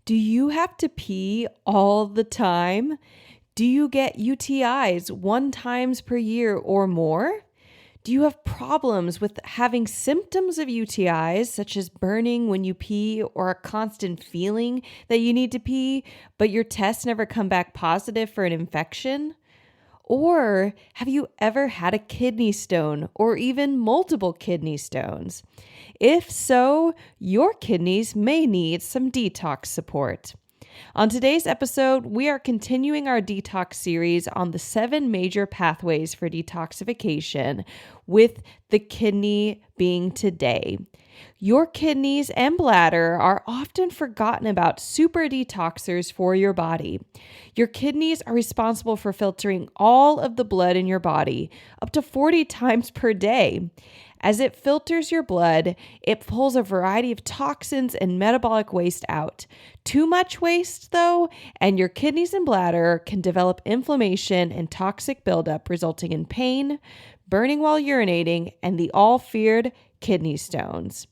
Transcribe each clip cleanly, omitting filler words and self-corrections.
Do you have to pee all the time? Do you get UTIs 1 time per year or more? Do you have problems with having symptoms of UTIs, such as burning when you pee or a constant feeling that you need to pee, but your tests never come back positive for an infection? Or have you ever had a kidney stone or even multiple kidney stones? If so, your kidneys may need some detox support. On today's episode, we are continuing our detox series on the 7 major pathways for detoxification, with the kidney being today. Your kidneys and bladder are often forgotten about super-detoxers for your body. Your kidneys are responsible for filtering all of the blood in your body, up to 40 times per day. As it filters your blood, it pulls a variety of toxins and metabolic waste out. Too much waste, though, and your kidneys and bladder can develop inflammation and toxic buildup, resulting in pain, burning while urinating, and the all-feared kidney stones.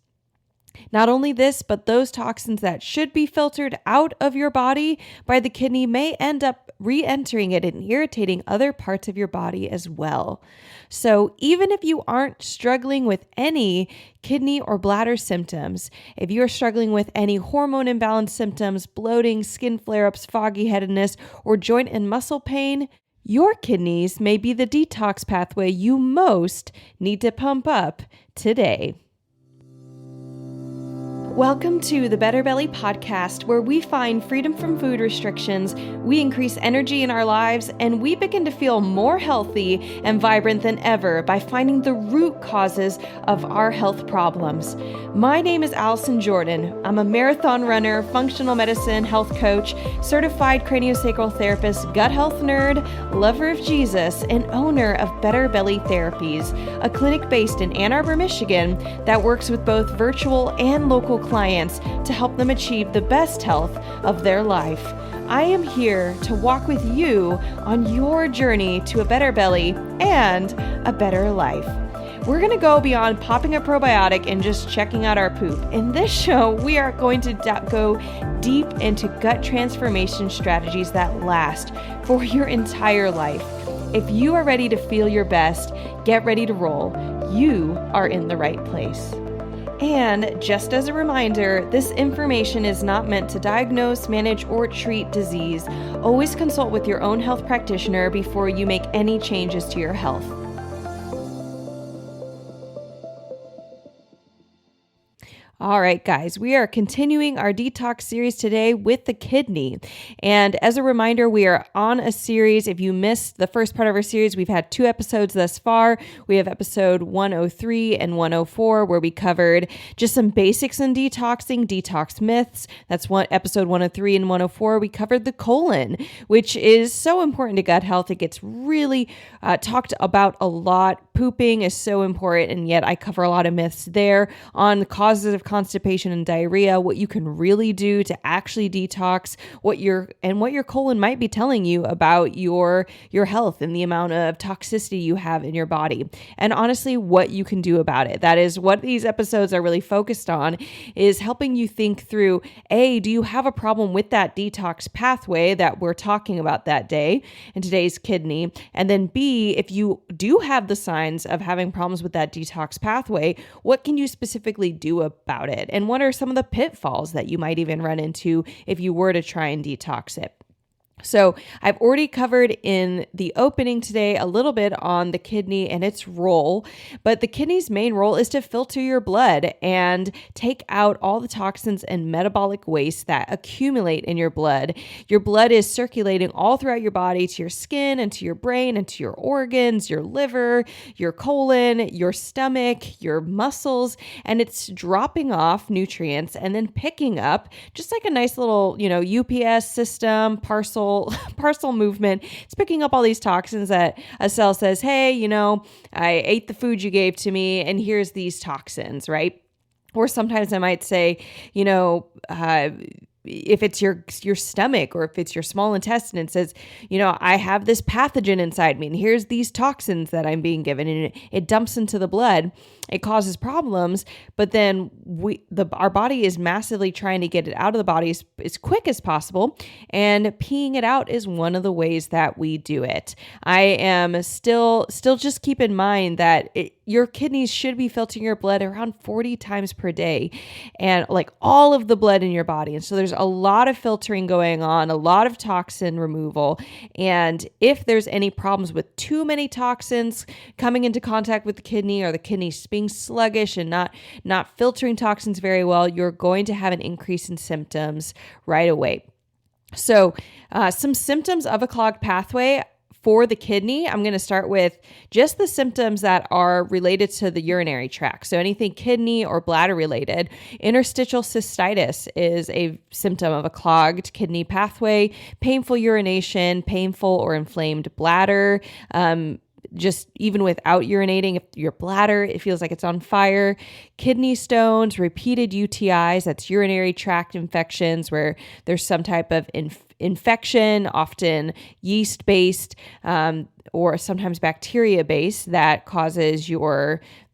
Not only this, but those toxins that should be filtered out of your body by the kidney may end up re-entering it and irritating other parts of your body as well. So even if you aren't struggling with any kidney or bladder symptoms, if you are struggling with any hormone imbalance symptoms, bloating, skin flare-ups, foggy headedness, or joint and muscle pain, your kidneys may be the detox pathway you most need to pump up today. Welcome to the Better Belly podcast, where we find freedom from food restrictions, we increase energy in our lives, and we begin to feel more healthy and vibrant than ever by finding the root causes of our health problems. My name is Allison Jordan. I'm a marathon runner, functional medicine health coach, certified craniosacral therapist, gut health nerd, lover of Jesus, and owner of Better Belly Therapies, a clinic based in Ann Arbor, Michigan that works with both virtual and local clients to help them achieve the best health of their life. I am here to walk with you on your journey to a better belly and a better life. We're going to go beyond popping a probiotic and just checking out our poop. In this show, we are going to go deep into gut transformation strategies that last for your entire life. If you are ready to feel your best, get ready to roll. You are in the right place. And just as a reminder, this information is not meant to diagnose, manage, or treat disease. Always consult with your own health practitioner before you make any changes to your health. All right, guys, we are continuing our detox series today with the kidney. And as a reminder, we are on a series. If you missed the first part of our series, we've had 2 episodes thus far. We have episode 103 and 104, where we covered just some basics in detoxing, detox myths. That's episode 103 and 104. We covered the colon, which is so important to gut health. It gets really talked about a lot. Pooping is so important, and yet I cover a lot of myths there on the causes of constipation and diarrhea, what you can really do to actually detox, what your colon might be telling you about your health and the amount of toxicity you have in your body, and honestly what you can do about it. That is what these episodes are really focused on, is helping you think through, A, do you have a problem with that detox pathway that we're talking about that day in today's kidney? And then B, if you do have the signs of having problems with that detox pathway, what can you specifically do about it? And what are some of the pitfalls that you might even run into if you were to try and detox it? So I've already covered in the opening today a little bit on the kidney and its role, but the kidney's main role is to filter your blood and take out all the toxins and metabolic waste that accumulate in your blood. Your blood is circulating all throughout your body to your skin and to your brain and to your organs, your liver, your colon, your stomach, your muscles, and it's dropping off nutrients and then picking up just like a nice little, UPS system, parcel movement. It's picking up all these toxins that a cell says, hey, I ate the food you gave to me and here's these toxins, right? Or sometimes I might say, if it's your stomach or if it's your small intestine, it says, I have this pathogen inside me and here's these toxins that I'm being given, and it dumps into the blood. It causes problems, but then our body is massively trying to get it out of the body as quick as possible, and peeing it out is one of the ways that we do it. I am still just keep in mind that your kidneys should be filtering your blood around 40 times per day, and like all of the blood in your body. And so there's a lot of filtering going on, a lot of toxin removal. And if there's any problems with too many toxins coming into contact with the kidney, or the kidney being sluggish and not filtering toxins very well, you're going to have an increase in symptoms right away. So some symptoms of a clogged pathway for the kidney, I'm going to start with just the symptoms that are related to the urinary tract. So anything kidney or bladder related. Interstitial cystitis is a symptom of a clogged kidney pathway. Painful urination, painful or inflamed bladder. Just even without urinating, if your bladder, it feels like it's on fire. Kidney stones, repeated UTIs, that's urinary tract infections where there's some type of infection, often yeast-based or sometimes bacteria-based, that causes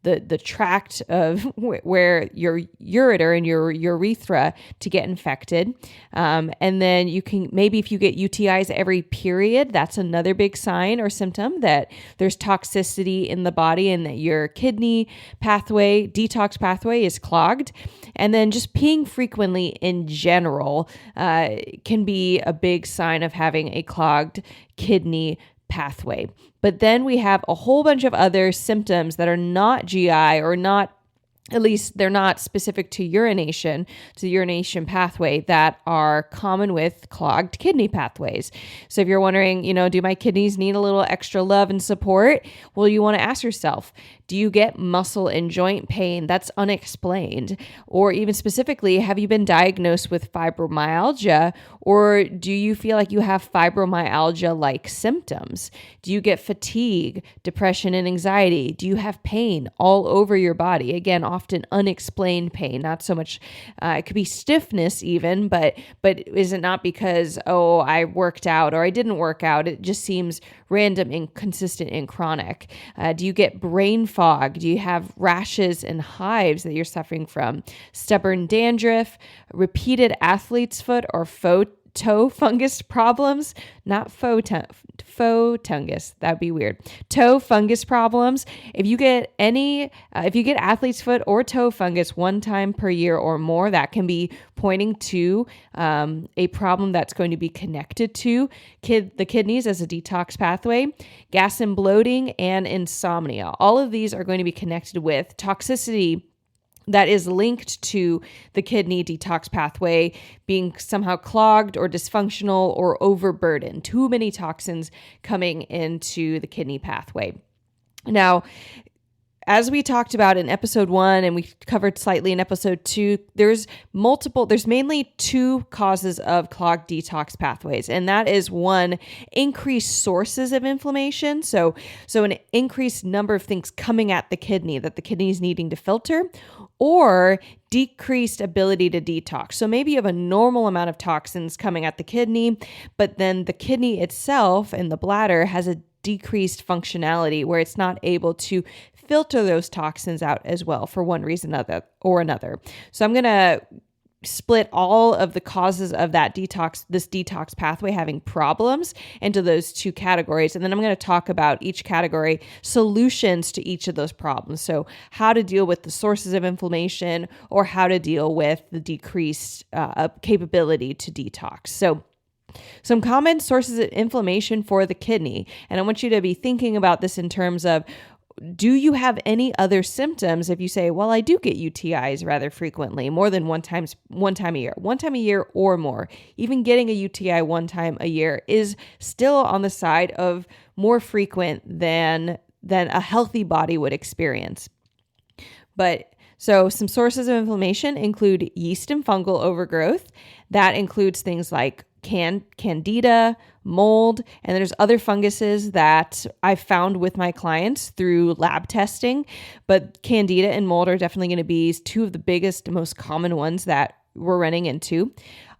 the tract of where your ureter and your urethra to get infected. And then you can, maybe if you get UTIs every period, that's another big sign or symptom that there's toxicity in the body and that your kidney pathway, detox pathway, is clogged. And then just peeing frequently in general can be a big sign of having a clogged kidney pathway. But then we have a whole bunch of other symptoms that are not GI, or not, at least they're not specific to urination, to the urination pathway, that are common with clogged kidney pathways. So if you're wondering, do my kidneys need a little extra love and support? Well, you want to ask yourself, do you get muscle and joint pain that's unexplained? Or even specifically, have you been diagnosed with fibromyalgia? Or do you feel like you have fibromyalgia-like symptoms? Do you get fatigue, depression, and anxiety? Do you have pain all over your body? Again, often unexplained pain, not so much, it could be stiffness even, but is it not because, I worked out or I didn't work out? It just seems random, inconsistent, and chronic. Do you get brain fog? Do you have rashes and hives that you're suffering from? Stubborn dandruff, repeated athlete's foot or faux toe fungus problems, not faux fungus, that'd be weird. Toe fungus problems. If you get athlete's foot or toe fungus one time per year or more, that can be pointing to a problem that's going to be connected to the kidneys as a detox pathway. Gas and bloating and insomnia. All of these are going to be connected with toxicity that is linked to the kidney detox pathway being somehow clogged or dysfunctional or overburdened. Too many toxins coming into the kidney pathway. Now, as we talked about in episode 1, and we covered slightly in episode 2, there's mainly 2 causes of clogged detox pathways. And that is, 1, increased sources of inflammation. So an increased number of things coming at the kidney that the kidney is needing to filter, or decreased ability to detox. So maybe you have a normal amount of toxins coming at the kidney, but then the kidney itself and the bladder has a decreased functionality where it's not able to filter those toxins out as well for one reason or another. So I'm going to split all of the causes of this detox pathway having problems into those 2 categories. And then I'm going to talk about each category, solutions to each of those problems. So how to deal with the sources of inflammation, or how to deal with the decreased capability to detox. So some common sources of inflammation for the kidney. And I want you to be thinking about this in terms of, do you have any other symptoms? If you say, well, I do get UTIs rather frequently, more than one time a year or more, even getting a UTI one time a year is still on the side of more frequent than a healthy body would experience. So some sources of inflammation include yeast and fungal overgrowth. That includes things like candida, mold, and there's other funguses that I've found with my clients through lab testing, but candida and mold are definitely going to be 2 of the biggest, most common ones that we're running into.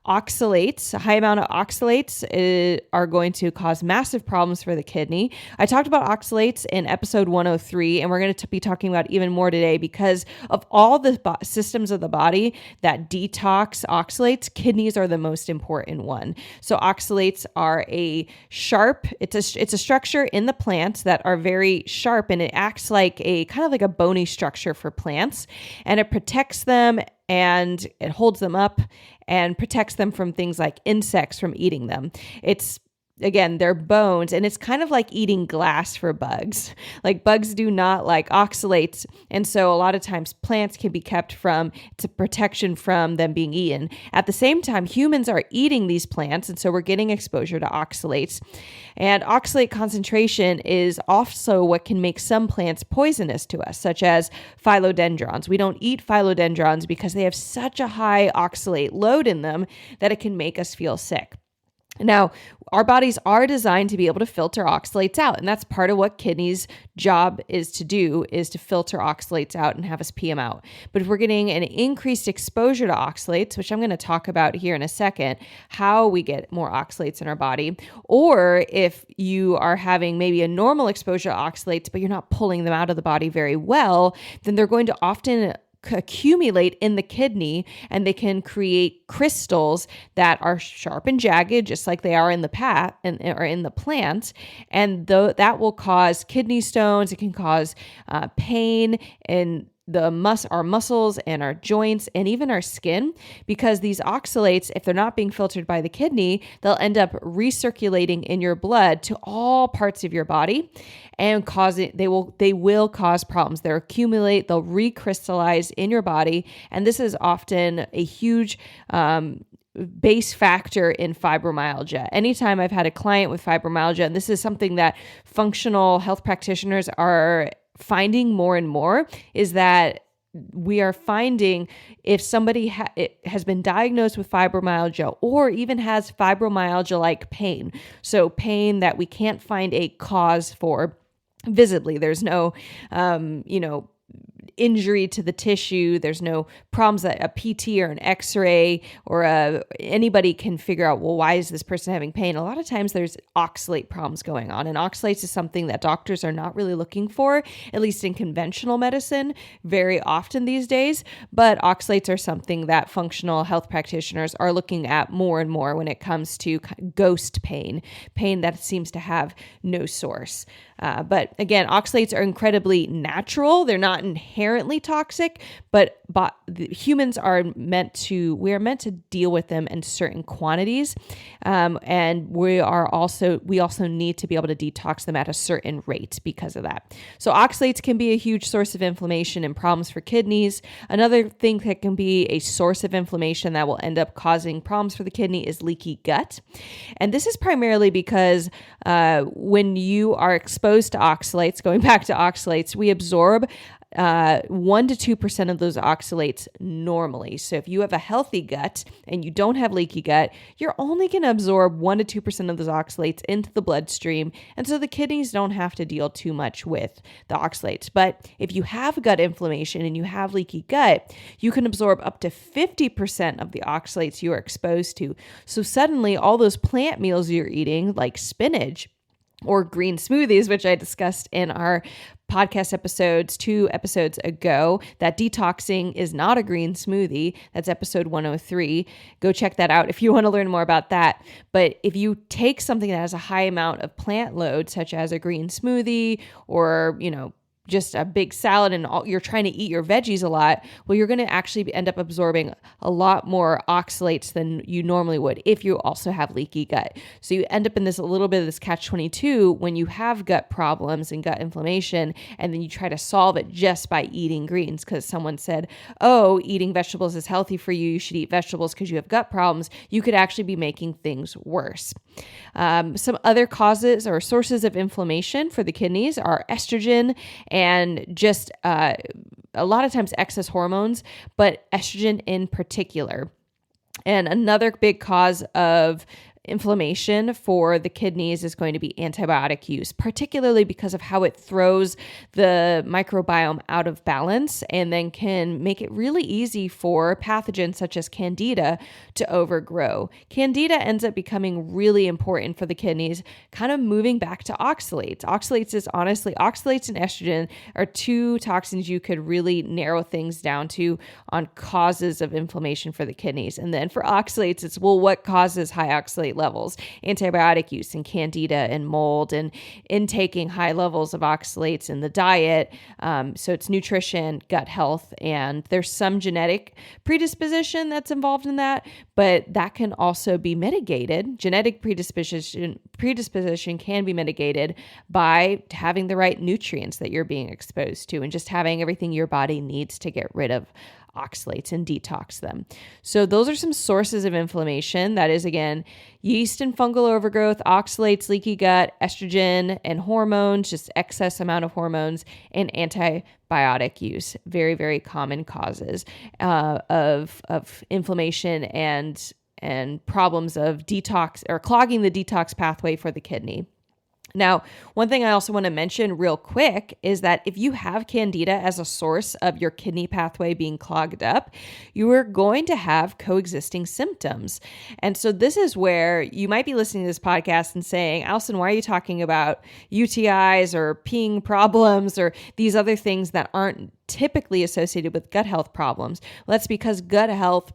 Oxalates, a high amount of oxalates are going to cause massive problems for the kidney. I talked about oxalates in episode 103, and we're going to be talking about even more today because of all the systems of the body that detox oxalates, kidneys are the most important one. So oxalates are it's a structure in the plants that are very sharp, and it acts like a kind of like a bony structure for plants, and it protects them and it holds them up and protects them from things like insects from eating them. Again, they're bones, and it's kind of like eating glass for bugs. Like bugs do not like oxalates, and so a lot of times plants can be kept from, it's a protection from them being eaten. At the same time, humans are eating these plants, and so we're getting exposure to oxalates. And oxalate concentration is also what can make some plants poisonous to us, such as philodendrons. We don't eat philodendrons because they have such a high oxalate load in them that it can make us feel sick. Now, our bodies are designed to be able to filter oxalates out, and that's part of what kidneys' job is to do, is to filter oxalates out and have us pee them out. But if we're getting an increased exposure to oxalates, which I'm going to talk about here in a second, how we get more oxalates in our body, or if you are having maybe a normal exposure to oxalates, but you're not pulling them out of the body very well, then they're going to often accumulate in the kidney, and they can create crystals that are sharp and jagged, just like they are in the or in the plant. And that will cause kidney stones. It can cause pain in our muscles and our joints and even our skin, because these oxalates, if they're not being filtered by the kidney, they'll end up recirculating in your blood to all parts of your body and they will cause problems. They'll accumulate, they'll recrystallize in your body. And this is often a huge base factor in fibromyalgia. Anytime I've had a client with fibromyalgia, and this is something that functional health practitioners are finding more and more, is that we are finding if somebody has been diagnosed with fibromyalgia or even has fibromyalgia-like pain, so pain that we can't find a cause for visibly. There's no, injury to the tissue. There's no problems that a PT or an X-ray or anybody can figure out, well, why is this person having pain? A lot of times there's oxalate problems going on, and oxalates is something that doctors are not really looking for, at least in conventional medicine, very often these days. But oxalates are something that functional health practitioners are looking at more and more when it comes to ghost pain that seems to have no source. But again, oxalates are incredibly natural. They're not inherently toxic, but humans are meant to deal with them in certain quantities. And we also need to be able to detox them at a certain rate because of that. So oxalates can be a huge source of inflammation and problems for kidneys. Another thing that can be a source of inflammation that will end up causing problems for the kidney is leaky gut. And this is primarily because when you are exposed to oxalates, going back to oxalates, we absorb 1 to 2% of those oxalates normally. So if you have a healthy gut and you don't have leaky gut, you're only going to absorb 1 to 2% of those oxalates into the bloodstream. And so the kidneys don't have to deal too much with the oxalates. But if you have gut inflammation and you have leaky gut, you can absorb up to 50% of the oxalates you are exposed to. So suddenly all those plant meals you're eating, like spinach or green smoothies, which I discussed in our podcast episodes 2 episodes ago, that detoxing is not a green smoothie. That's episode 103. Go check that out if you want to learn more about that. But if you take something that has a high amount of plant load, such as a green smoothie or, just a big salad and you're trying to eat your veggies a lot, well, you're going to actually end up absorbing a lot more oxalates than you normally would if you also have leaky gut. So you end up in a little bit of this catch-22 when you have gut problems and gut inflammation, and then you try to solve it just by eating greens because someone said, oh, eating vegetables is healthy for you. You should eat vegetables because you have gut problems. You could actually be making things worse. Some other causes or sources of inflammation for the kidneys are estrogen and just a lot of times excess hormones, but estrogen in particular. And another big cause of inflammation for the kidneys is going to be antibiotic use, particularly because of how it throws the microbiome out of balance and then can make it really easy for pathogens such as Candida to overgrow. Candida ends up becoming really important for the kidneys, kind of moving back to oxalates. Oxalates and estrogen are two toxins you could really narrow things down to on causes of inflammation for the kidneys. And then for oxalates, it's, well, what causes high oxalate levels? Antibiotic use and Candida and mold and intaking high levels of oxalates in the diet. So it's nutrition, gut health, and there's some genetic predisposition that's involved in that, but that can also be mitigated. Genetic predisposition can be mitigated by having the right nutrients that you're being exposed to and just having everything your body needs to get rid of oxalates and detox them. So those are some sources of inflammation. That is, again, yeast and fungal overgrowth, oxalates, leaky gut, estrogen and hormones, just excess amount of hormones, and antibiotic use. Very, very common causes of inflammation and problems of detox or clogging the detox pathway for the kidney. Now, one thing I also want to mention real quick is that if you have Candida as a source of your kidney pathway being clogged up, you are going to have coexisting symptoms. And so this is where you might be listening to this podcast and saying, Allison, why are you talking about UTIs or peeing problems or these other things that aren't typically associated with gut health problems? Well, that's because gut health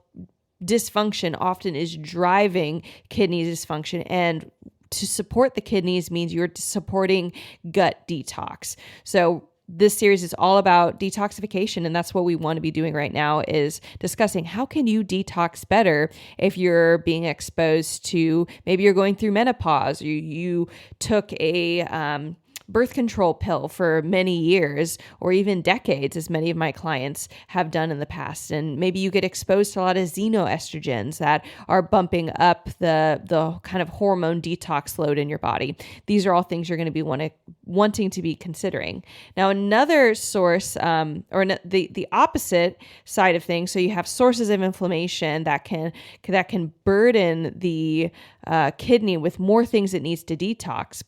dysfunction often is driving kidney dysfunction, and to support the kidneys means you're supporting gut detox. So this series is all about detoxification, and that's what we want to be doing right now, is discussing how can you detox better if you're being exposed to, maybe you're going through menopause, you took a birth control pill for many years or even decades, as many of my clients have done in the past. And maybe you get exposed to a lot of xenoestrogens that are bumping up the kind of hormone detox load in your body. These are all things you're going to be wanting to be considering. Now, another source, the opposite side of things, so you have sources of inflammation that can burden the kidney with more things it needs to detox.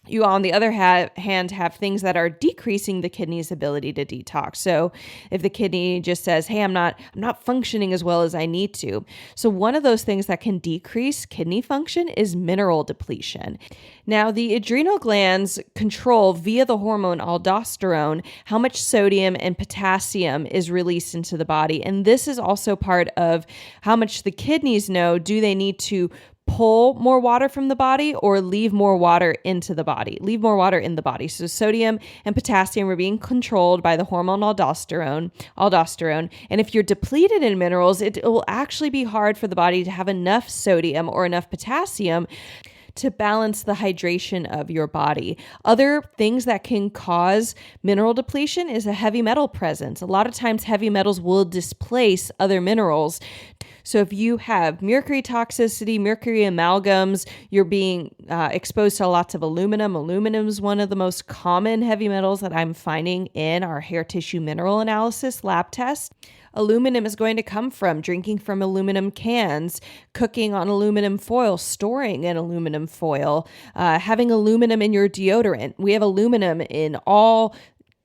You, on the other hand, have things that are decreasing the kidney's ability to detox. So if the kidney just says, hey, I'm not functioning as well as I need to. So one of those things that can decrease kidney function is mineral depletion. Now, the adrenal glands control via the hormone aldosterone how much sodium and potassium is released into the body. And this is also part of how much the kidneys know, do they need to pull more water from the body or leave more water in the body. So sodium and potassium are being controlled by the hormone aldosterone. And if you're depleted in minerals, it will actually be hard for the body to have enough sodium or enough potassium to balance the hydration of your body. Other things that can cause mineral depletion is a heavy metal presence. A lot of times heavy metals will displace other minerals. So if you have mercury toxicity, mercury amalgams, you're being exposed to lots of aluminum. Aluminum is one of the most common heavy metals that I'm finding in our hair tissue mineral analysis lab test. Aluminum is going to come from drinking from aluminum cans, cooking on aluminum foil, storing in aluminum foil, having aluminum in your deodorant. We have aluminum in all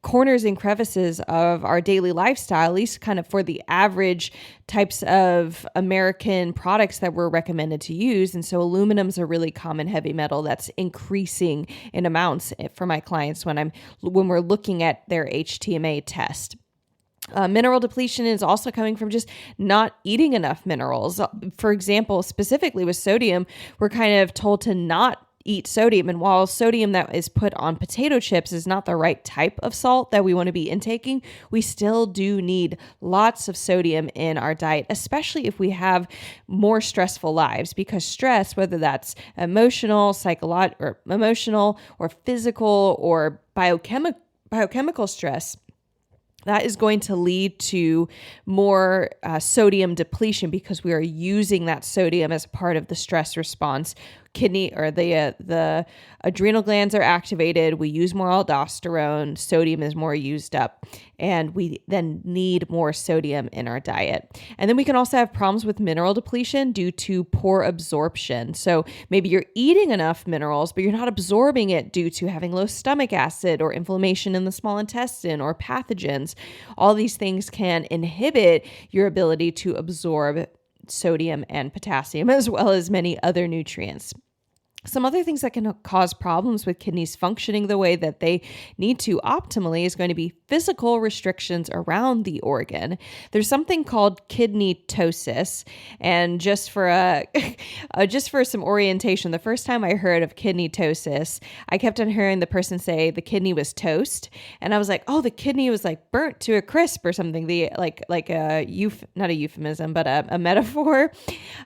corners and crevices of our daily lifestyle, at least kind of for the average types of American products that we're recommended to use. And so aluminum is a really common heavy metal that's increasing in amounts for my clients when we're looking at their HTMA test. Mineral depletion is also coming from just not eating enough minerals. For example, specifically with sodium, we're kind of told to not eat sodium. And while sodium that is put on potato chips is not the right type of salt that we want to be intaking, we still do need lots of sodium in our diet, especially if we have more stressful lives, because stress, whether that's emotional, psychological, or physical or biochemical stress, that is going to lead to more sodium depletion because we are using that sodium as part of the stress response kidney or the adrenal glands are activated. We use more aldosterone. Sodium is more used up, and we then need more sodium in our diet. And then we can also have problems with mineral depletion due to poor absorption. So maybe you're eating enough minerals, but you're not absorbing it due to having low stomach acid or inflammation in the small intestine or pathogens. All these things can inhibit your ability to absorb sodium and potassium, as well as many other nutrients. Some other things that can cause problems with kidneys functioning the way that they need to optimally is going to be physical restrictions around the organ. There's something called kidney ptosis, and just for some orientation, the first time I heard of kidney ptosis, I kept on hearing the person say the kidney was toast, and I was like, oh, the kidney was like burnt to a crisp or something. Not a euphemism, but a metaphor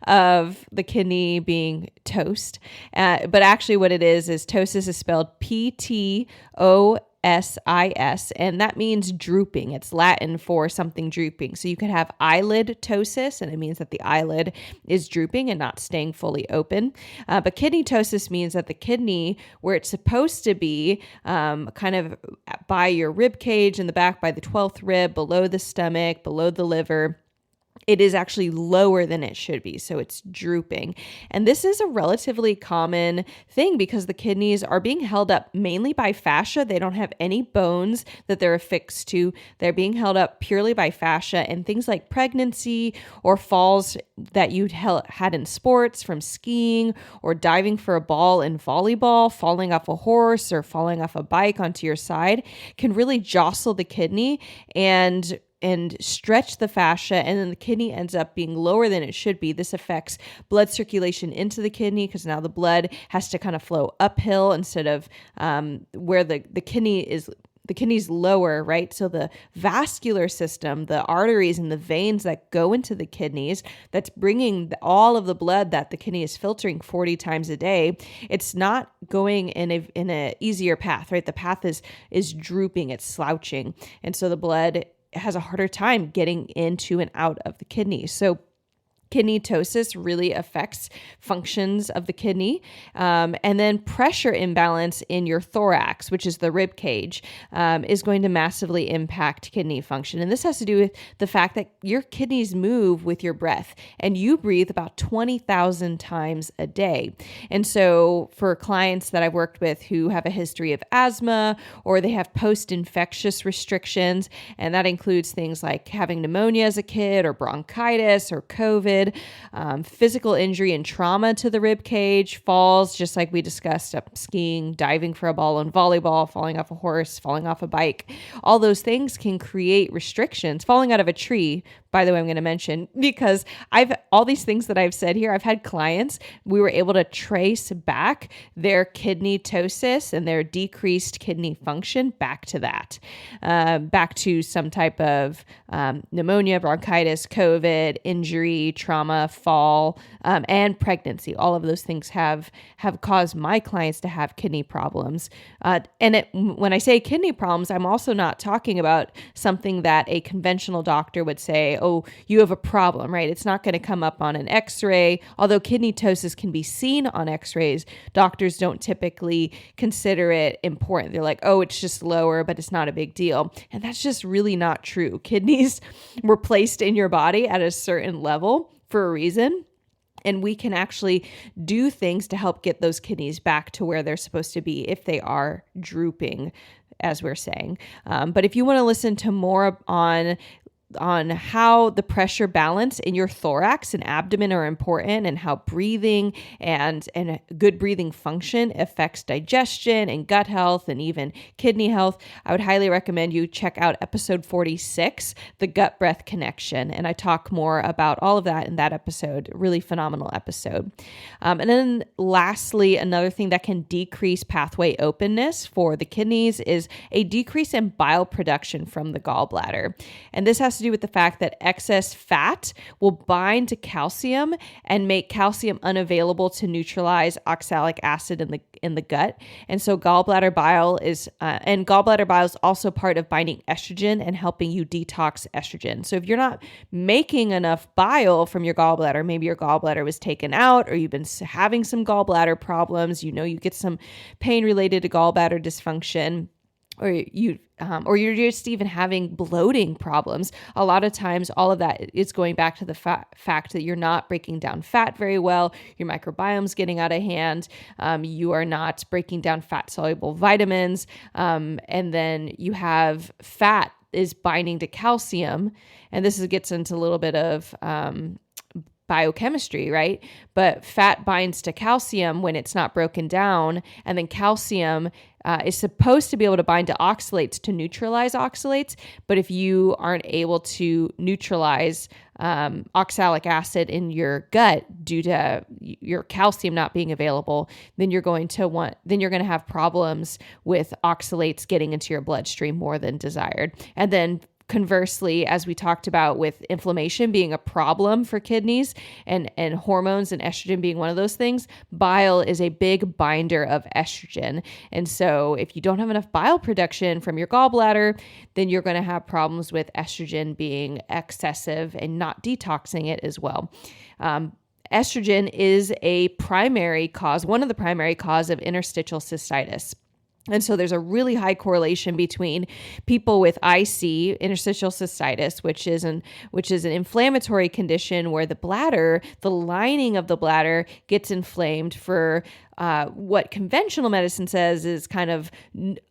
of the kidney being toast. But actually what it is ptosis is spelled Ptosis, and that means drooping. It's Latin for something drooping. So you could have eyelid ptosis, and it means that the eyelid is drooping and not staying fully open. But kidney ptosis means that the kidney, where it's supposed to be kind of by your rib cage in the back, by the 12th rib, below the stomach, below the liver, it is actually lower than it should be. So it's drooping. And this is a relatively common thing because the kidneys are being held up mainly by fascia. They don't have any bones that they're affixed to. They're being held up purely by fascia, and things like pregnancy or falls that you had in sports from skiing or diving for a ball in volleyball, falling off a horse or falling off a bike onto your side can really jostle the kidney and stretch the fascia, and then the kidney ends up being lower than it should be. This affects blood circulation into the kidney because now the blood has to kind of flow uphill instead of where the kidney is. The kidney's lower, right? So the vascular system, the arteries and the veins that go into the kidneys, that's bringing all of the blood that the kidney is filtering 40 times a day. It's not going in a easier path, right? The path is drooping, it's slouching. And so the blood has a harder time getting into and out of the kidney. So kidney ptosis really affects functions of the kidney. And then pressure imbalance in your thorax, which is the rib cage, is going to massively impact kidney function. And this has to do with the fact that your kidneys move with your breath, and you breathe about 20,000 times a day. And so for clients that I've worked with who have a history of asthma, or they have post-infectious restrictions, and that includes things like having pneumonia as a kid, or bronchitis, or COVID, physical injury and trauma to the rib cage, falls, just like we discussed, up skiing, diving for a ball in volleyball, falling off a horse, falling off a bike. All those things can create restrictions. Falling out of a tree, by the way, I'm going to mention, because all these things that I've said here, I've had clients, we were able to trace back their kidney ptosis and their decreased kidney function back to that, back to some type of pneumonia, bronchitis, COVID, injury, trauma, fall, and pregnancy. All of those things have caused my clients to have kidney problems. When I say kidney problems, I'm also not talking about something that a conventional doctor would say, oh, you have a problem, right? It's not going to come up on an x-ray. Although kidney ptosis can be seen on x-rays, doctors don't typically consider it important. They're like, oh, it's just lower, but it's not a big deal. And that's just really not true. Kidneys were placed in your body at a certain level for a reason. And we can actually do things to help get those kidneys back to where they're supposed to be if they are drooping, as we're saying. But if you want to listen to more on how the pressure balance in your thorax and abdomen are important, and how breathing and good breathing function affects digestion and gut health and even kidney health, I would highly recommend you check out episode 46, the gut-breath connection. And I talk more about all of that in that episode. Really phenomenal episode. And then lastly, another thing that can decrease pathway openness for the kidneys is a decrease in bile production from the gallbladder. And this has to do with the fact that excess fat will bind to calcium and make calcium unavailable to neutralize oxalic acid in the gut. And so gallbladder bile is also part of binding estrogen and helping you detox estrogen. So if you're not making enough bile from your gallbladder, maybe your gallbladder was taken out, or you've been having some gallbladder problems, you get some pain related to gallbladder dysfunction, or you're just even having bloating problems. A lot of times, all of that is going back to the fact that you're not breaking down fat very well. Your microbiome's getting out of hand. You are not breaking down fat-soluble vitamins. And then you have fat is binding to calcium. And this gets into a little bit of biochemistry, right? But fat binds to calcium when it's not broken down. And then calcium is supposed to be able to bind to oxalates to neutralize oxalates. But if you aren't able to neutralize oxalic acid in your gut due to your calcium not being available, then you're going to have problems with oxalates getting into your bloodstream more than desired. And then conversely, as we talked about with inflammation being a problem for kidneys and hormones and estrogen being one of those things, bile is a big binder of estrogen. And so if you don't have enough bile production from your gallbladder, then you're going to have problems with estrogen being excessive and not detoxing it as well. Estrogen is one of the primary cause of interstitial cystitis. And so there's a really high correlation between people with IC, interstitial cystitis, which is an inflammatory condition where the lining of the bladder gets inflamed for what conventional medicine says is kind of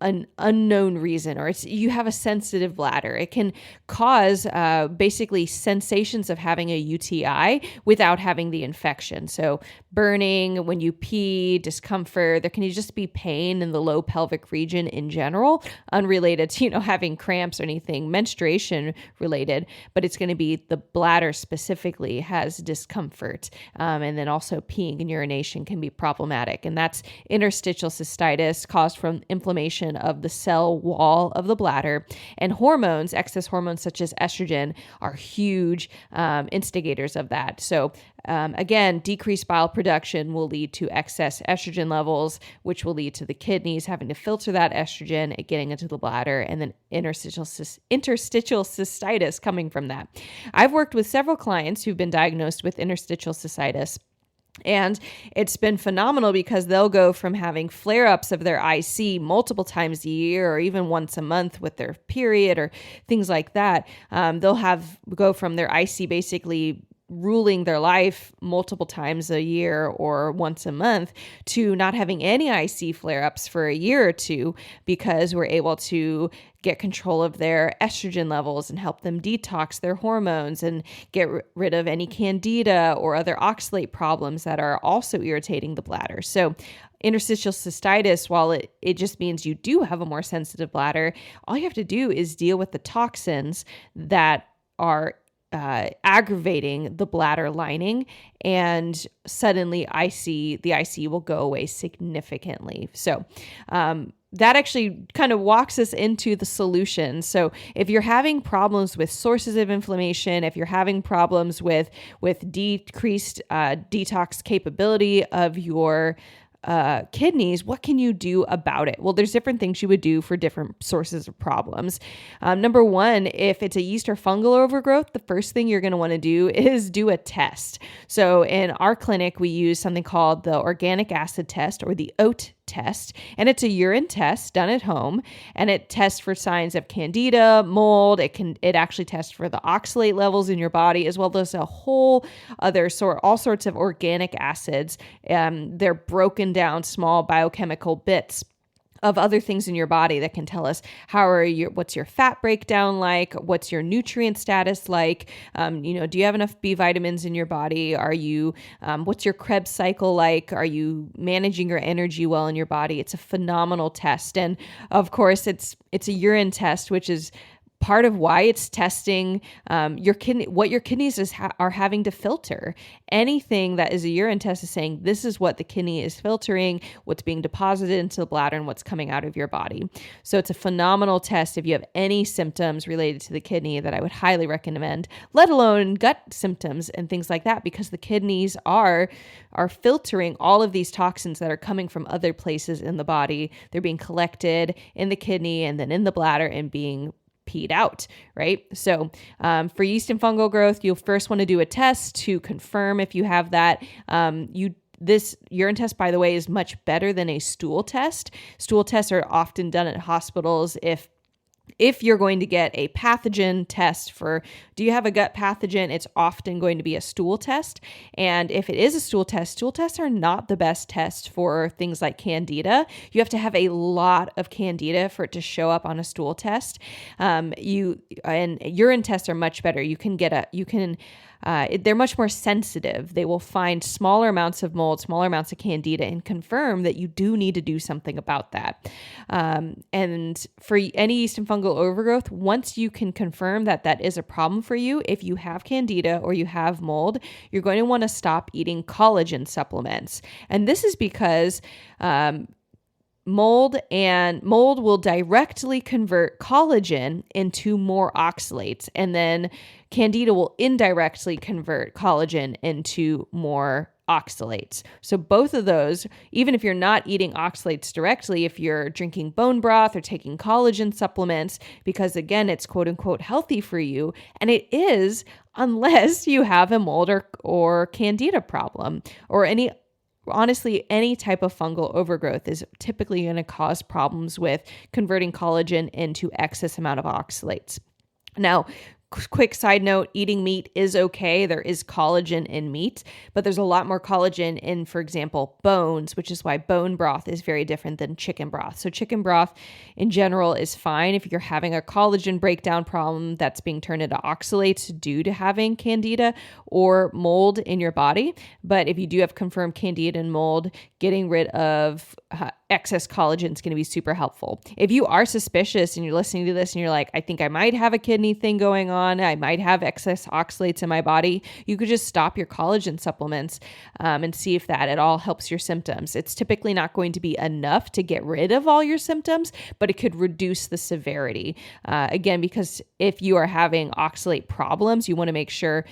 an unknown reason, or you have a sensitive bladder. It can cause basically sensations of having a UTI without having the infection. So burning when you pee, discomfort, there can just be pain in the low pelvic region in general, unrelated to, having cramps or anything menstruation related, but it's going to be the bladder specifically has discomfort. And then also peeing and urination can be problematic. And that's interstitial cystitis caused from inflammation of the cell wall of the bladder. And excess hormones such as estrogen are huge instigators of that. So again, decreased bile production will lead to excess estrogen levels, which will lead to the kidneys having to filter that estrogen, it getting into the bladder, and then interstitial cystitis coming from that. I've worked with several clients who've been diagnosed with interstitial cystitis. And it's been phenomenal because they'll go from having flare-ups of their IC multiple times a year or even once a month with their period or things like that. They'll go from their IC basically ruling their life multiple times a year or once a month to not having any IC flare-ups for a year or two because we're able to get control of their estrogen levels and help them detox their hormones and get rid of any candida or other oxalate problems that are also irritating the bladder. So interstitial cystitis, while it just means you do have a more sensitive bladder, all you have to do is deal with the toxins that are aggravating the bladder lining, and suddenly the IC will go away significantly. So that actually kind of walks us into the solution. So if you're having problems with sources of inflammation, if you're having problems with decreased detox capability of your kidneys, what can you do about it? Well, there's different things you would do for different sources of problems. Number one, if it's a yeast or fungal overgrowth, the first thing you're going to want to do is do a test. So in our clinic, we use something called the organic acid test or the OAT test, and it's a urine test done at home, and it tests for signs of candida, mold. It actually tests for the oxalate levels in your body, as well as a whole other all sorts of organic acids. They're broken down small biochemical bits of other things in your body that can tell us what's your fat breakdown like, what's your nutrient status like, do you have enough B vitamins in your body? What's your Krebs cycle like? Are you managing your energy well in your body? It's a phenomenal test. And of course it's a urine test, which is part of why it's testing your kidney, what your kidneys are having to filter. Anything that is a urine test is saying this is what the kidney is filtering, what's being deposited into the bladder, and what's coming out of your body. So it's a phenomenal test if you have any symptoms related to the kidney that I would highly recommend, let alone gut symptoms and things like that, because the kidneys are filtering all of these toxins that are coming from other places in the body. They're being collected in the kidney and then in the bladder and being peed out, right? So for yeast and fungal growth, you'll first want to do a test to confirm if you have that. This urine test, by the way, is much better than a stool test. Stool tests are often done at hospitals if you're going to get a pathogen test for, do you have a gut pathogen? It's often going to be a stool test. And if it is a stool tests are not the best test for things like candida. You have to have a lot of candida for it to show up on a stool test. And urine tests are much better. They're much more sensitive. They will find smaller amounts of mold, smaller amounts of candida, and confirm that you do need to do something about that. And for any yeast and fungal overgrowth, once you can confirm that that is a problem for you, if you have candida or you have mold, you're going to want to stop eating collagen supplements. And this is because mold will directly convert collagen into more oxalates, and then candida will indirectly convert collagen into more oxalates. So both of those, even if you're not eating oxalates directly, if you're drinking bone broth or taking collagen supplements, because again, it's quote unquote healthy for you, and it is, unless you have a mold or candida problem, or honestly, any type of fungal overgrowth is typically going to cause problems with converting collagen into excess amount of oxalates. Now, quick side note, eating meat is okay. There is collagen in meat, but there's a lot more collagen in, for example, bones, which is why bone broth is very different than chicken broth. So chicken broth in general is fine if you're having a collagen breakdown problem that's being turned into oxalates due to having candida or mold in your body. But if you do have confirmed candida and mold, getting rid of excess collagen is going to be super helpful. If you are suspicious and you're listening to this and you're like, I think I might have a kidney thing going on, I might have excess oxalates in my body, you could just stop your collagen supplements and see if that at all helps your symptoms. It's typically not going to be enough to get rid of all your symptoms, but it could reduce the severity. Again, because if you are having oxalate problems, you want to make sure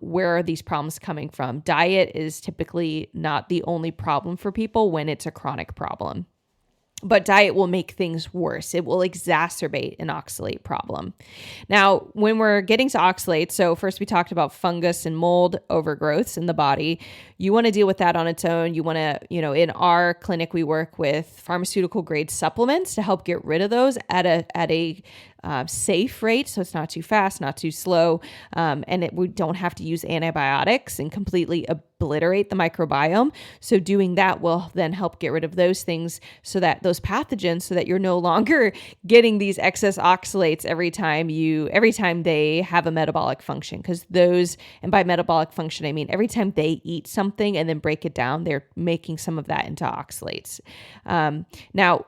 where are these problems coming from. Diet is typically not the only problem for people when it's a chronic problem. But diet will make things worse. It will exacerbate an oxalate problem. Now, when we're getting to oxalates, so first we talked about fungus and mold overgrowths in the body. You want to deal with that on its own. You want to, in our clinic, we work with pharmaceutical grade supplements to help get rid of those at a safe rate. So it's not too fast, not too slow. And we don't have to use antibiotics and completely obliterate the microbiome. So doing that will then help get rid of those things, so that those pathogens, so that you're no longer getting these excess oxalates every time they have a metabolic function. Because and by metabolic function, I mean every time they eat something and then break it down, they're making some of that into oxalates. Now,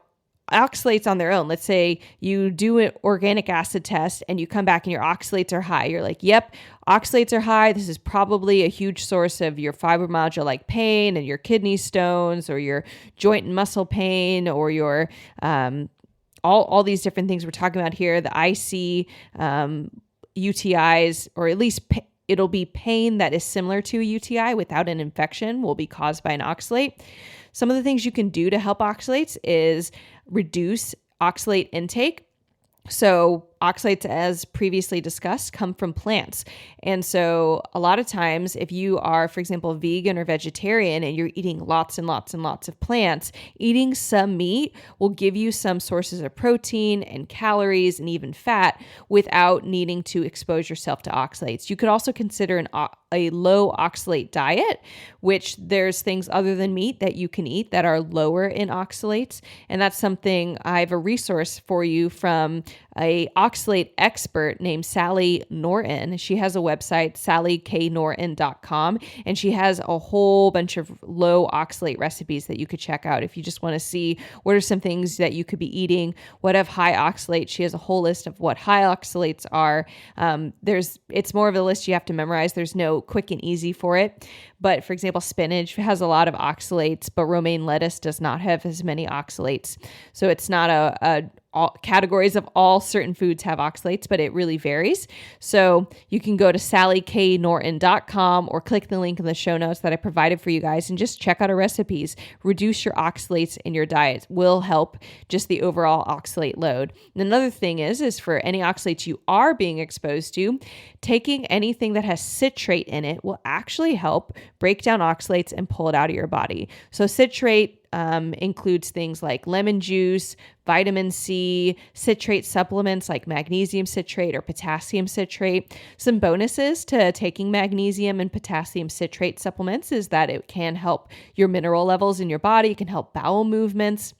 oxalates on their own, let's say you do an organic acid test and you come back and your oxalates are high. You're like, yep, oxalates are high. This is probably a huge source of your fibromyalgia-like pain and your kidney stones or your joint and muscle pain or your all these different things we're talking about here, the IC, UTIs, or at least it'll be pain that is similar to a UTI without an infection, will be caused by an oxalate. Some of the things you can do to help oxalates is reduce oxalate intake. So oxalates, as previously discussed, come from plants. And so a lot of times if you are, for example, vegan or vegetarian and you're eating lots and lots and lots of plants, eating some meat will give you some sources of protein and calories and even fat without needing to expose yourself to oxalates. You could also consider a low oxalate diet, which there's things other than meat that you can eat that are lower in oxalates. And that's something, I have a resource for you from a oxalate expert named Sally Norton. She has a website, sallyknorton.com, and she has a whole bunch of low oxalate recipes that you could check out if you just want to see what are some things that you could be eating, what have high oxalate. She has a whole list of what high oxalates are. It's more of a list you have to memorize. There's no quick and easy for it. But for example, spinach has a lot of oxalates, but romaine lettuce does not have as many oxalates. So it's not all categories of all certain foods have oxalates, but it really varies. So you can go to sallyknorton.com or click the link in the show notes that I provided for you guys and just check out our recipes. Reduce your oxalates in your diet will help just the overall oxalate load. And another thing is for any oxalates you are being exposed to, taking anything that has citrate in it will actually help break down oxalates and pull it out of your body. So citrate includes things like lemon juice, vitamin C, citrate supplements like magnesium citrate or potassium citrate. Some bonuses to taking magnesium and potassium citrate supplements is that it can help your mineral levels in your body. It can help bowel movements.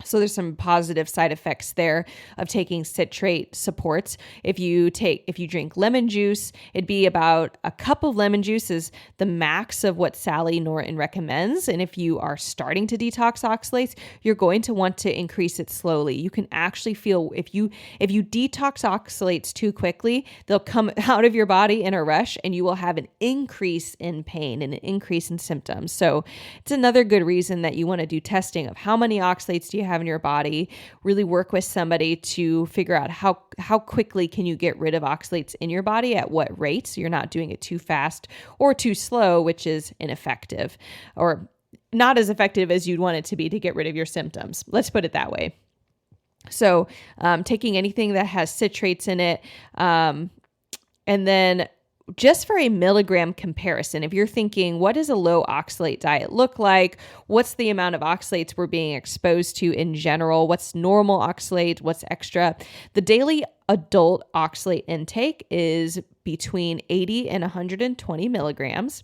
So there's some positive side effects there of taking citrate supports. If you drink lemon juice, it'd be about a cup of lemon juice is the max of what Sally Norton recommends. And if you are starting to detox oxalates, you're going to want to increase it slowly. You can actually feel if you detox oxalates too quickly, they'll come out of your body in a rush and you will have an increase in pain and an increase in symptoms. So it's another good reason that you want to do testing of how many oxalates do you have in your body, really work with somebody to figure out how quickly can you get rid of oxalates in your body at what rate, so you're not doing it too fast or too slow, which is ineffective or not as effective as you'd want it to be to get rid of your symptoms. Let's put it that way. So taking anything that has citrates in it, and then just for a milligram comparison, if you're thinking, what does a low oxalate diet look like? What's the amount of oxalates we're being exposed to in general? What's normal oxalate? What's extra? The daily adult oxalate intake is between 80 and 120 milligrams.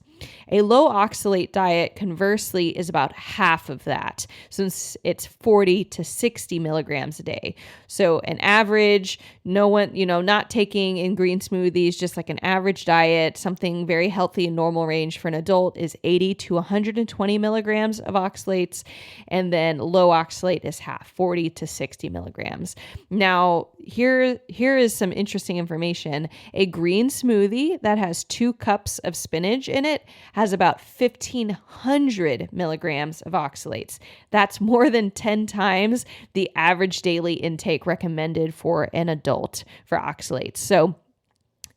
A low oxalate diet, conversely, is about half of that, since it's 40 to 60 milligrams a day. So an average, not taking in green smoothies, just like an average diet, something very healthy and normal range for an adult is 80 to 120 milligrams of oxalates. And then low oxalate is half, 40 to 60 milligrams. Now, here is some interesting information. A green smoothie that has 2 cups of spinach in it has about 1,500 milligrams of oxalates. That's more than 10 times the average daily intake recommended for an adult for oxalates. So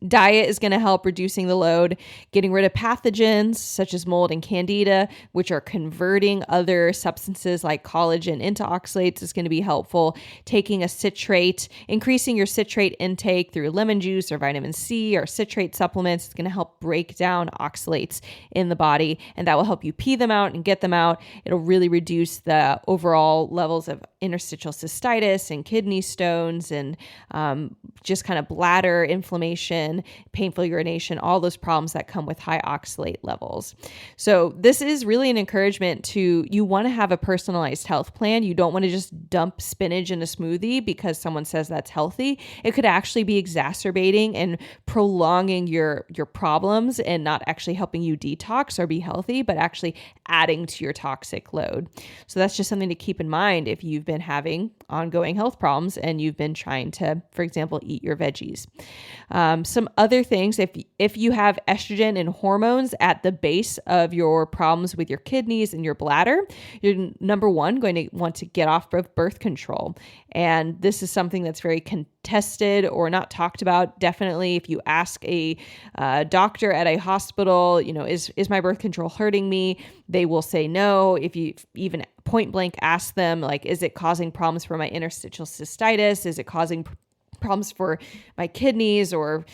diet is going to help reducing the load, getting rid of pathogens such as mold and candida, which are converting other substances like collagen into oxalates is going to be helpful. Taking a citrate, increasing your citrate intake through lemon juice or vitamin C or citrate supplements is going to help break down oxalates in the body, and that will help you pee them out and get them out. It'll really reduce the overall levels of interstitial cystitis and kidney stones and just kind of bladder inflammation, painful urination, all those problems that come with high oxalate levels. So this is really an encouragement you want to have a personalized health plan. You don't want to just dump spinach in a smoothie because someone says that's healthy. It could actually be exacerbating and prolonging your problems and not actually helping you detox or be healthy, but actually adding to your toxic load. So that's just something to keep in mind if you've been having ongoing health problems and you've been trying to, for example, eat your veggies. Some other things, if you have estrogen and hormones at the base of your problems with your kidneys and your bladder, you're number one going to want to get off of birth control. And this is something that's very contested or not talked about. Definitely, if you ask a doctor at a hospital, is my birth control hurting me? They will say no. If you even point blank ask them, like, is it causing problems for my interstitial cystitis? Is it causing problems for my kidneys or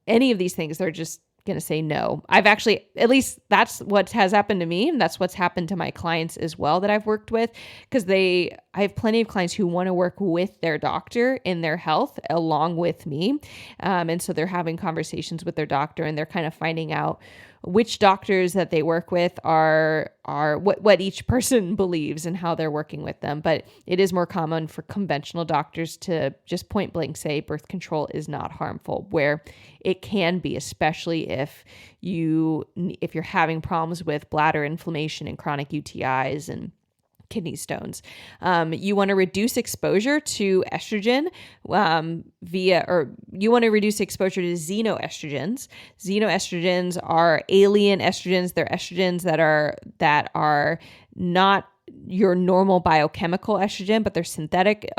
any of these things? They're just going to say no. I've actually, at least that's what has happened to me. And that's what's happened to my clients as well that I've worked with, because I have plenty of clients who want to work with their doctor in their health along with me. And so they're having conversations with their doctor and they're kind of finding out which doctors that they work with are what each person believes and how they're working with them. But it is more common for conventional doctors to just point blank say birth control is not harmful, where it can be, especially if you're having problems with bladder inflammation and chronic UTIs and kidney stones. You want to reduce exposure to estrogen you want to reduce exposure to xenoestrogens. Xenoestrogens are alien estrogens. They're estrogens that are not your normal biochemical estrogen, but they're synthetic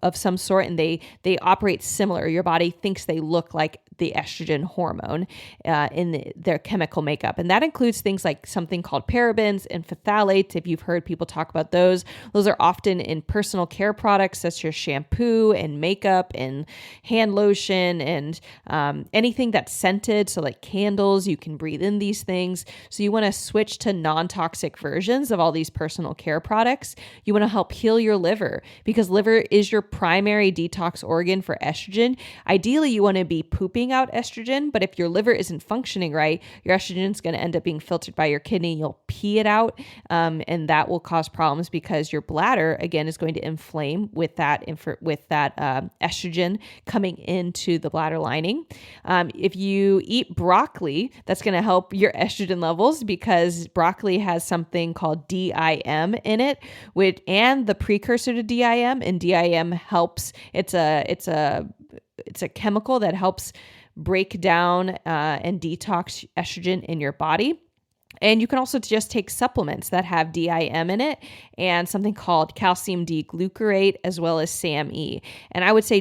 of some sort, and they operate similar. Your body thinks they look like the estrogen hormone in their chemical makeup. And that includes things like something called parabens and phthalates. If you've heard people talk about those are often in personal care products such as shampoo and makeup and hand lotion and anything that's scented. So like candles, you can breathe in these things. So you want to switch to non-toxic versions of all these personal care products. You want to help heal your liver, because liver is your primary detox organ for estrogen. Ideally, you want to be pooping out estrogen, but if your liver isn't functioning right, your estrogen is going to end up being filtered by your kidney. You'll pee it out, and that will cause problems because your bladder, again, is going to inflame with that estrogen coming into the bladder lining. If you eat broccoli, that's going to help your estrogen levels, because broccoli has something called DIM in it, and the precursor to DIM, and DIM helps. It's a chemical that helps break down and detox estrogen in your body. And you can also just take supplements that have DIM in it and something called calcium D-glucarate, as well as SAMe. And I would say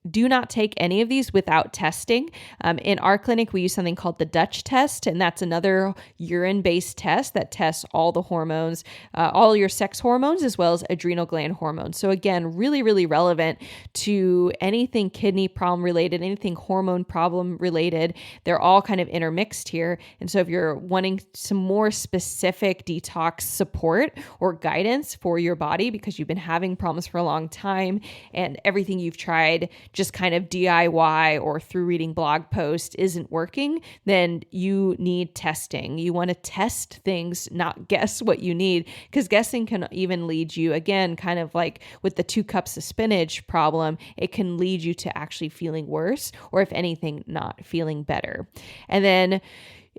do not take any of these without testing. In our clinic, we use something called the Dutch test, and that's another urine-based test that tests all the hormones, all your sex hormones, as well as adrenal gland hormones. So again, really, really relevant to anything kidney problem related, anything hormone problem related. They're all kind of intermixed here. And so if you're wanting some more specific detox support or guidance for your body because you've been having problems for a long time and everything you've tried just kind of DIY or through reading blog posts isn't working, then you need testing. You want to test things, not guess what you need, because guessing can even lead you, again, kind of like with the 2 cups of spinach problem, it can lead you to actually feeling worse, or if anything, not feeling better. And then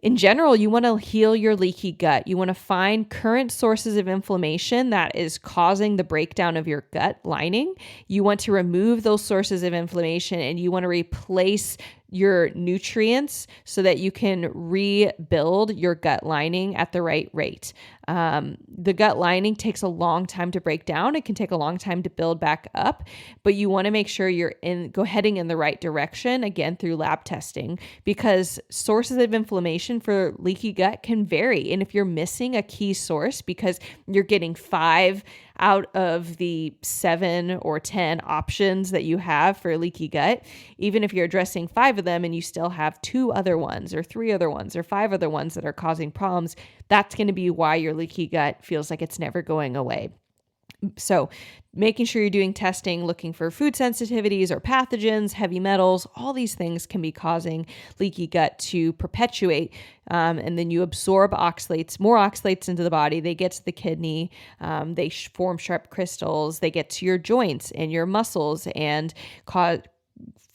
in general, you want to heal your leaky gut. You want to find current sources of inflammation that is causing the breakdown of your gut lining. You want to remove those sources of inflammation, and you want to replace your nutrients so that you can rebuild your gut lining at the right rate. The gut lining takes a long time to break down. It can take a long time to build back up, but you want to make sure you're heading in the right direction, again, through lab testing, because sources of inflammation for leaky gut can vary. And if you're missing a key source because you're getting 5 out of the 7 or 10 options that you have for leaky gut, even if you're addressing 5 of them and you still have 2 other ones or 3 other ones or 5 other ones that are causing problems, that's going to be why your leaky gut feels like it's never going away. So making sure you're doing testing, looking for food sensitivities or pathogens, heavy metals, all these things can be causing leaky gut to perpetuate. And then you absorb oxalates, more oxalates into the body. They get to the kidney. They form sharp crystals. They get to your joints and your muscles and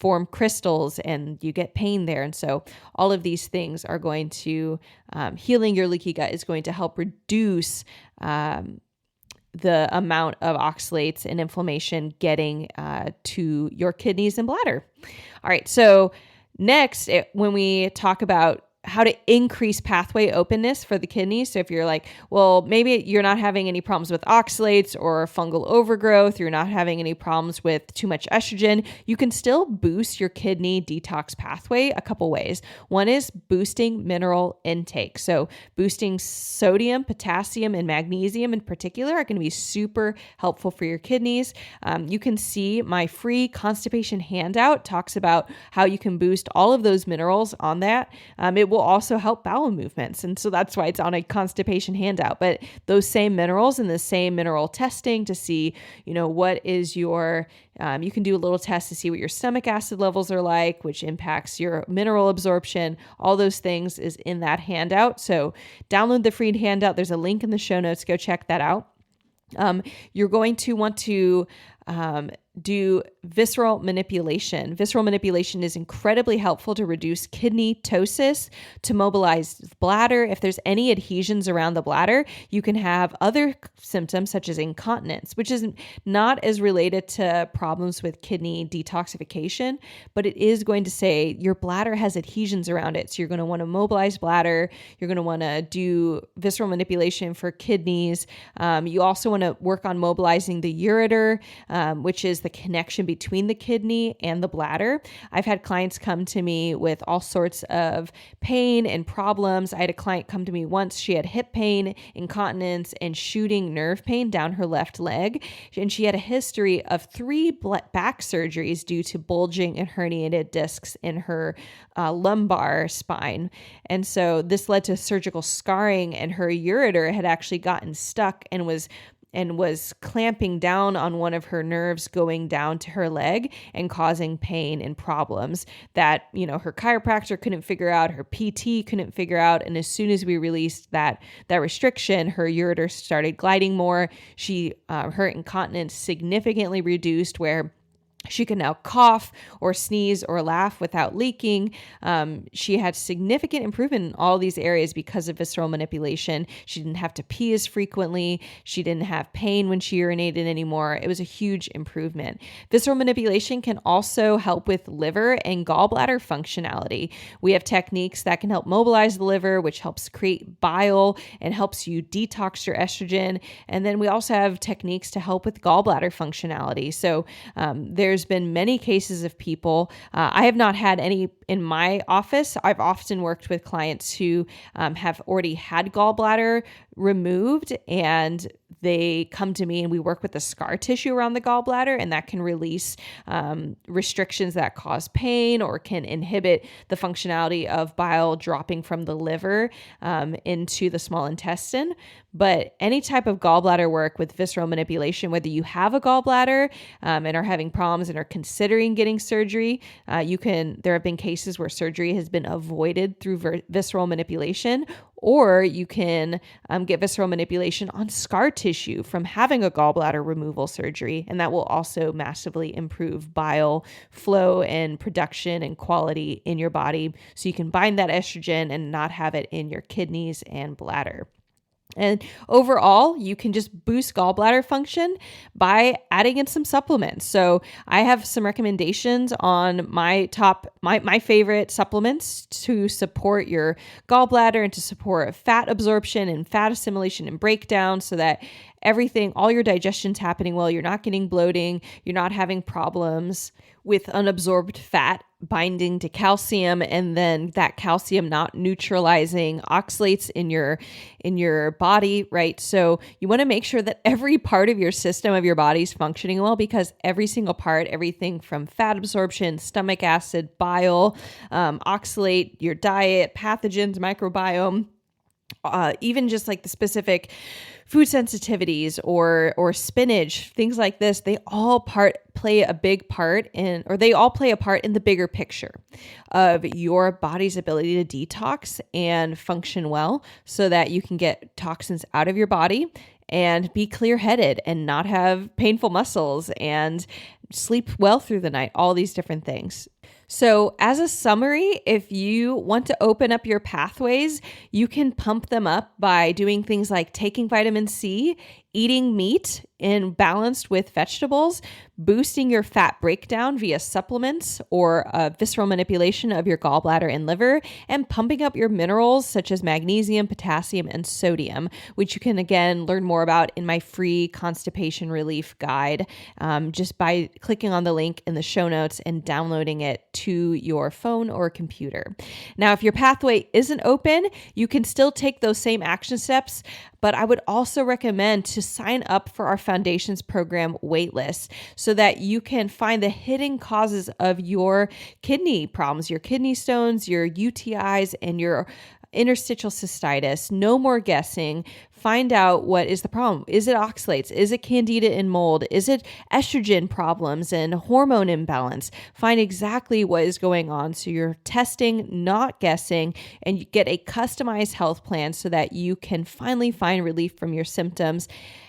form crystals, and you get pain there. And so all of these things are going to, healing your leaky gut is going to help reduce the amount of oxalates and inflammation getting to your kidneys and bladder. All right. So next, when we talk about how to increase pathway openness for the kidneys. So if you're like, well, maybe you're not having any problems with oxalates or fungal overgrowth, you're not having any problems with too much estrogen, you can still boost your kidney detox pathway a couple ways. One is boosting mineral intake. So boosting sodium, potassium, and magnesium in particular are going to be super helpful for your kidneys. You can see my free constipation handout talks about how you can boost all of those minerals on that. It will also help bowel movements. And so that's why it's on a constipation handout. But those same minerals and the same mineral testing to see, what is your, you can do a little test to see what your stomach acid levels are like, which impacts your mineral absorption. All those things is in that handout. So download the free handout. There's a link in the show notes. Go check that out. You're going to want to do visceral manipulation. Visceral manipulation is incredibly helpful to reduce kidney ptosis, to mobilize bladder. If there's any adhesions around the bladder, you can have other symptoms such as incontinence, which is not as related to problems with kidney detoxification, but it is going to say your bladder has adhesions around it. So you're going to want to mobilize bladder. You're going to want to do visceral manipulation for kidneys. You also want to work on mobilizing the ureter, which is the connection between the kidney and the bladder. I've had clients come to me with all sorts of pain and problems. I had a client come to me once. She had hip pain, incontinence, and shooting nerve pain down her left leg. And she had a history of 3 back surgeries due to bulging and herniated discs in her lumbar spine. And so this led to surgical scarring, and her ureter had actually gotten stuck and was clamping down on one of her nerves going down to her leg and causing pain and problems that, her chiropractor couldn't figure out, her PT couldn't figure out. And as soon as we released that restriction, her ureter started gliding more. Her incontinence significantly reduced, where she can now cough or sneeze or laugh without leaking. She had significant improvement in all these areas because of visceral manipulation. She didn't have to pee as frequently. She didn't have pain when she urinated anymore. It was a huge improvement. Visceral manipulation can also help with liver and gallbladder functionality. We have techniques that can help mobilize the liver, which helps create bile and helps you detox your estrogen. And then we also have techniques to help with gallbladder functionality. So there's been many cases of people. I have not had any in my office. I've often worked with clients who have already had gallbladder removed, and they come to me and we work with the scar tissue around the gallbladder, and that can release restrictions that cause pain or can inhibit the functionality of bile dropping from the liver into the small intestine. But any type of gallbladder work with visceral manipulation, whether you have a gallbladder and are having problems and are considering getting surgery, there have been cases where surgery has been avoided through visceral manipulation, or you can get visceral manipulation on scar tissue from having a gallbladder removal surgery, and that will also massively improve bile flow and production and quality in your body, so you can bind that estrogen and not have it in your kidneys and bladder. And overall, you can just boost gallbladder function by adding in some supplements. So I have some recommendations on my favorite supplements to support your gallbladder and to support fat absorption and fat assimilation and breakdown, so that all your digestion's happening well. You're not getting bloating. You're not having problems with unabsorbed fat binding to calcium, and then that calcium not neutralizing oxalates in your body, right? So you want to make sure that every part of your system of your body is functioning well, because every single part, everything from fat absorption, stomach acid, bile, oxalate, your diet, pathogens, microbiome, even just like the specific food sensitivities or spinach, things like this, they all play a part in the bigger picture of your body's ability to detox and function well, so that you can get toxins out of your body and be clear-headed and not have painful muscles and sleep well through the night, all these different things. So as a summary, if you want to open up your pathways, you can pump them up by doing things like taking vitamin C, eating meat and balanced with vegetables, boosting your fat breakdown via supplements or visceral manipulation of your gallbladder and liver, and pumping up your minerals such as magnesium, potassium, and sodium, which you can again learn more about in my free constipation relief guide, just by clicking on the link in the show notes and downloading it to your phone or computer. Now, if your pathway isn't open, you can still take those same action steps, but I would also recommend to sign up for our Foundations Program waitlist so that you can find the hidden causes of your kidney problems, your kidney stones, your UTIs, and your interstitial cystitis. No more guessing. Find out what is the problem. Is it oxalates? Is it candida and mold? Is it estrogen problems and hormone imbalance? Find exactly what is going on so you're testing, not guessing, and you get a customized health plan so that you can finally find relief from your symptoms,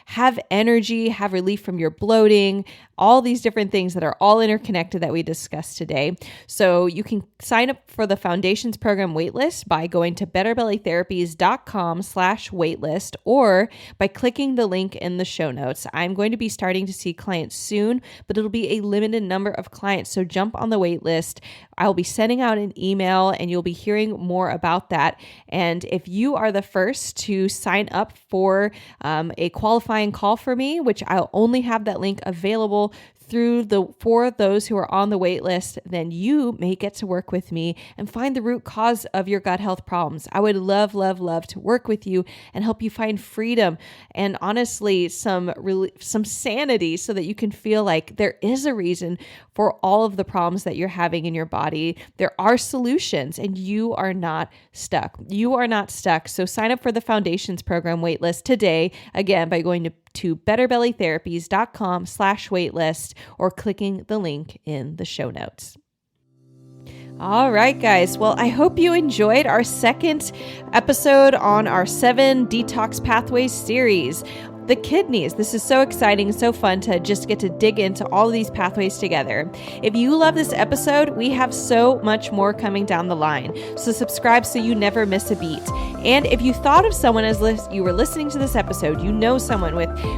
have energy, have relief from your bloating, all these different things that are all interconnected that we discussed today. So you can sign up for the Foundations Program waitlist by going to betterbellytherapies.com/waitlist or by clicking the link in the show notes. I'm going to be starting to see clients soon, but it'll be a limited number of clients. So jump on the waitlist. I'll be sending out an email and you'll be hearing more about that. And if you are the first to sign up for a qualifying call for me, which I'll only have that link available for those who are on the wait list, then you may get to work with me and find the root cause of your gut health problems. I would love to work with you and help you find freedom and honestly some sanity so that you can feel like there is a reason for all of the problems that you're having in your body. There are solutions and you are not stuck. You are not stuck. So sign up for the Foundations Program waitlist today, again, by going to betterbellytherapies.com/waitlist or clicking the link in the show notes. All right, guys. Well, I hope you enjoyed our second episode on our 7 Detox Pathways series. The kidneys. This is so exciting, so fun to just get to dig into all of these pathways together. If you love this episode, we have so much more coming down the line. So subscribe so you never miss a beat. And if you thought of someone as you were listening to this episode, you know someone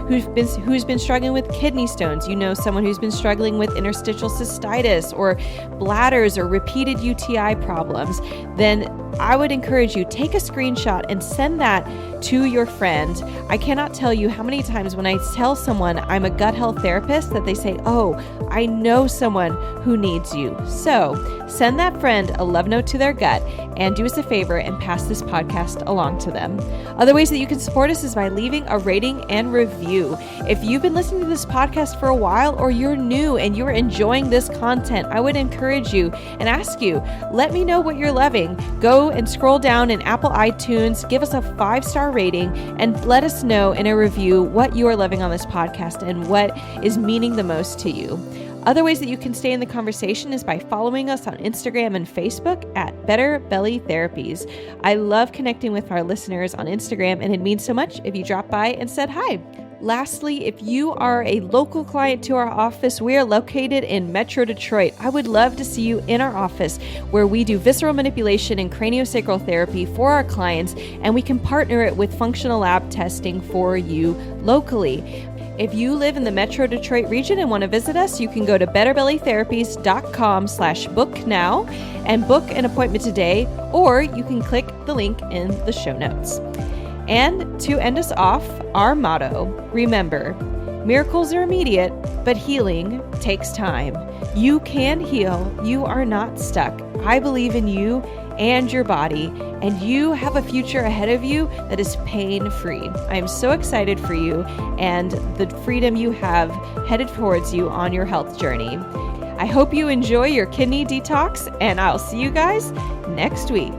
who's been struggling with kidney stones, you know someone who's been struggling with interstitial cystitis or bladders or repeated UTI problems, then I would encourage you, take a screenshot and send that to your friend. I cannot tell you how many times when I tell someone I'm a gut health therapist that they say, "Oh, I know someone who needs you." So send that friend a love note to their gut and do us a favor and pass this podcast along to them. Other ways that you can support us is by leaving a rating and review. If you've been listening to this podcast for a while or you're new and you're enjoying this content, I would encourage you and ask you, let me know what you're loving. Go and scroll down in Apple iTunes, give us a 5-star rating, and let us know in a review what you are loving on this podcast and what is meaning the most to you. Other ways that you can stay in the conversation is by following us on Instagram and Facebook at Better Belly Therapies. I love connecting with our listeners on Instagram, and it means so much if you drop by and said hi. Lastly, if you are a local client to our office, we are located in Metro Detroit. I would love to see you in our office where we do visceral manipulation and craniosacral therapy for our clients, and we can partner it with functional lab testing for you locally. If you live in the Metro Detroit region and want to visit us, you can go to betterbellytherapies.com/book-now and book an appointment today, or you can click the link in the show notes. And to end us off, our motto, remember, miracles are immediate, but healing takes time. You can heal. You are not stuck. I believe in you and your body, and you have a future ahead of you that is pain-free. I am so excited for you and the freedom you have headed towards you on your health journey. I hope you enjoy your kidney detox, and I'll see you guys next week.